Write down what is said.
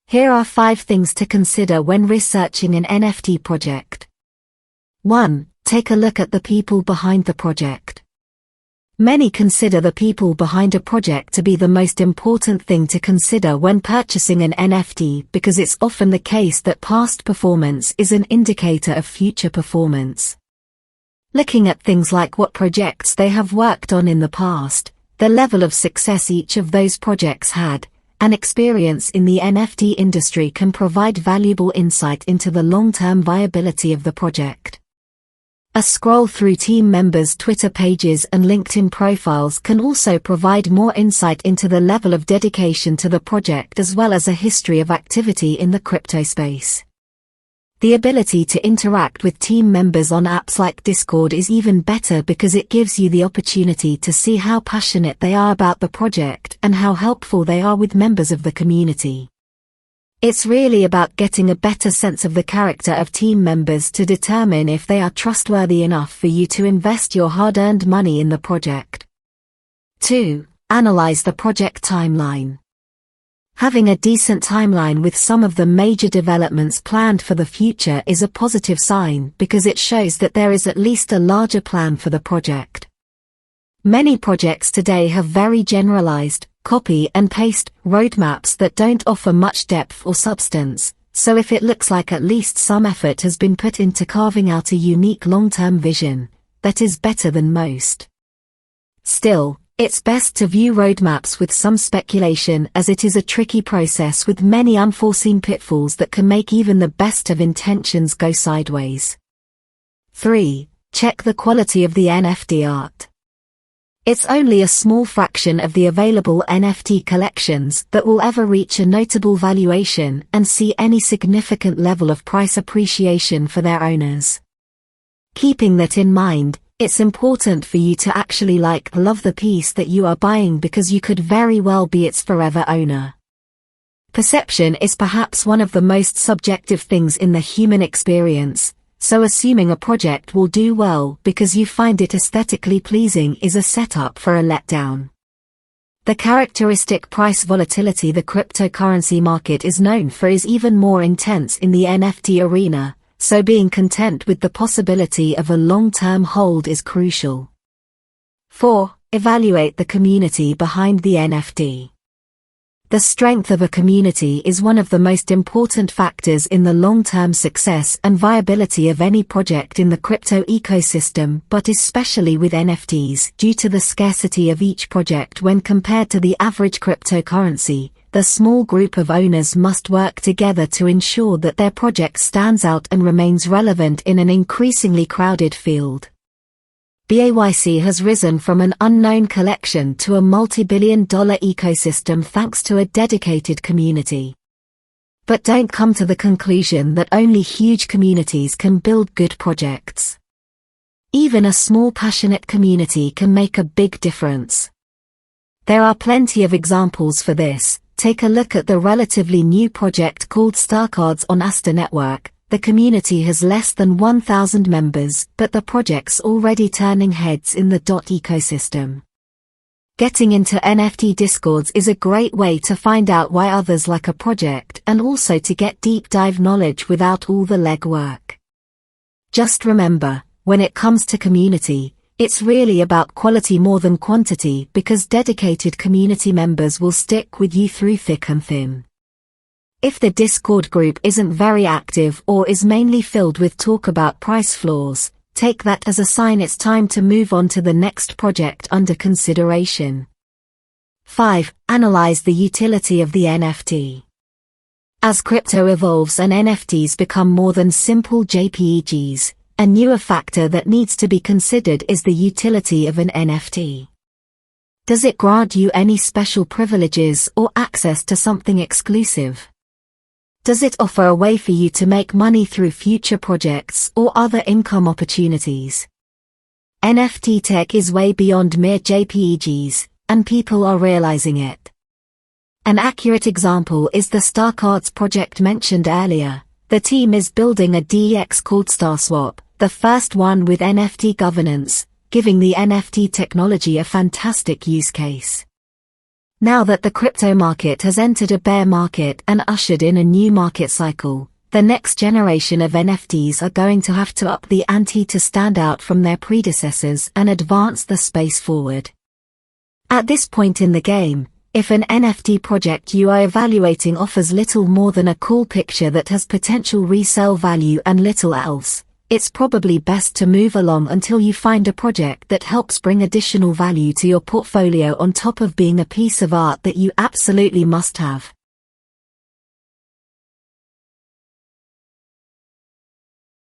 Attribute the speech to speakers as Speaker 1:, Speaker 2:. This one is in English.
Speaker 1: Here are 5 things to consider when researching an NFT project. 1. Take a look at the people behind the project. Many consider the people behind a project to be the most important thing to consider when purchasing an NFT because it's often the case that past performance is an indicator of future performance. Looking at things like what projects they have worked on in the past, the level of success each of those projects had, and experience in the NFT industry can provide valuable insight into the long-term viability of the project. A scroll through team members' Twitter pages and LinkedIn profiles can also provide more insight into the level of dedication to the project as well as a history of activity in the crypto space. The ability to interact with team members on apps like Discord is even better because it gives you the opportunity to see how passionate they are about the project and how helpful they are with members of the community. It's really about getting a better sense of the character of team members to determine if they are trustworthy enough for you to invest your hard-earned money in the project. 2. Analyze the project timeline. Having a decent timeline with some of the major developments planned for the future is a positive sign because it shows that there is at least a larger plan for the project. Many projects today have very generalized, copy and paste roadmaps that don't offer much depth or substance, so if it looks like at least some effort has been put into carving out a unique long-term vision, that is better than most. Still, it's best to view roadmaps with some speculation as it is a tricky process with many unforeseen pitfalls that can make even the best of intentions go sideways. 3. Check the quality of the NFT art. It's only a small fraction of the available NFT collections that will ever reach a notable valuation and see any significant level of price appreciation for their owners. Keeping that in mind, it's important for you to actually love the piece that you are buying because you could very well be its forever owner. Perception is perhaps one of the most subjective things in the human experience, so assuming a project will do well because you find it aesthetically pleasing is a setup for a letdown. The characteristic price volatility the cryptocurrency market is known for is even more intense in the NFT arena, so being content with the possibility of a long-term hold is crucial. 4. Evaluate the community behind the NFT. The strength of a community is one of the most important factors in the long-term success and viability of any project in the crypto ecosystem, but especially with NFTs due to the scarcity of each project when compared to the average cryptocurrency. The small group of owners must work together to ensure that their project stands out and remains relevant in an increasingly crowded field. BAYC has risen from an unknown collection to a multi-billion-dollar ecosystem thanks to a dedicated community. But don't come to the conclusion that only huge communities can build good projects. Even a small passionate community can make a big difference. There are plenty of examples for this. Take a look at the relatively new project called StarCards on Asta Network. The community has less than 1,000 members, but the project's already turning heads in the ecosystem. Getting into NFT discords is a great way to find out why others like a project and also to get deep dive knowledge without all the legwork. Just remember, when it comes to community, it's really about quality more than quantity because dedicated community members will stick with you through thick and thin. If the Discord group isn't very active or is mainly filled with talk about price floors, take that as a sign it's time to move on to the next project under consideration. 5. Analyze the utility of the NFT. As crypto evolves and NFTs become more than simple JPEGs, a newer factor that needs to be considered is the utility of an NFT. Does it grant you any special privileges or access to something exclusive? Does it offer a way for you to make money through future projects or other income opportunities? NFT tech is way beyond mere JPEGs, and people are realizing it. An accurate example is the StarCards project mentioned earlier. The team is building a DEX called StarSwap, the first one with NFT governance, giving the NFT technology a fantastic use case. Now that the crypto market has entered a bear market and ushered in a new market cycle, the next generation of NFTs are going to have to up the ante to stand out from their predecessors and advance the space forward. At this point in the game, if an NFT project you are evaluating offers little more than a cool picture that has potential resale value and little else, it's probably best to move along until you find a project that helps bring additional value to your portfolio on top of being a piece of art that you absolutely must have.